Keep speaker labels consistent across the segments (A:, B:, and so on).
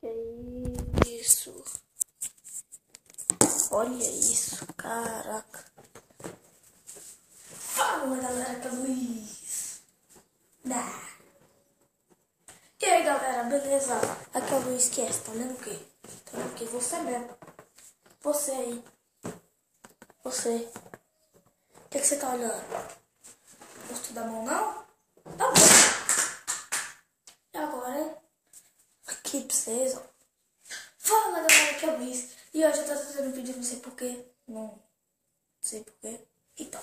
A: Olha isso. Olha isso, caraca. Fala, galera, que é Luiz. E aí, galera, beleza? Aqui é o Luiz Cast, tá vendo o quê? Tá vendo o quê? Você mesmo. Você aí. Você. O que você tá olhando? Gosto da mão, não? Tá bom. E agora, aqui pra vocês, ó. Fala, galera, aqui é o Luiz. E hoje eu tô fazendo um vídeo, não sei porquê. Não sei porquê. Então.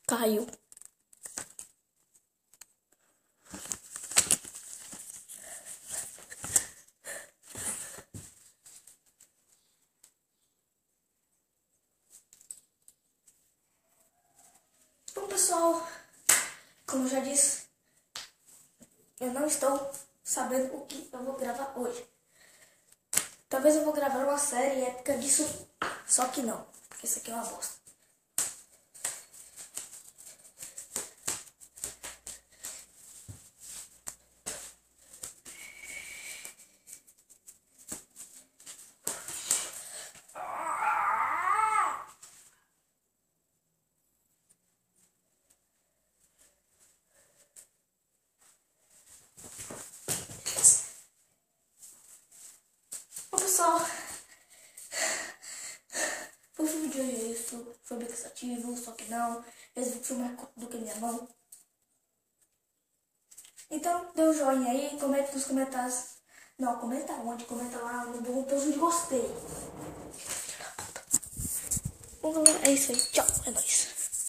A: Caiu. Bom, pessoal, como eu já disse, eu não estou sabendo o que eu vou gravar hoje. Talvez eu vou gravar uma série épica disso, só que não, porque isso aqui é uma bosta. Bom, pessoal, o vídeo de hoje é isso. Foi bem cansativo, só que não. Esse vídeo foi mais curto do que minha mão. Então, dê um joinha aí, comenta nos comentários. Não, comenta onde? Comenta lá no botão de gostei. Bom, galera, é isso aí. Tchau, é nóis.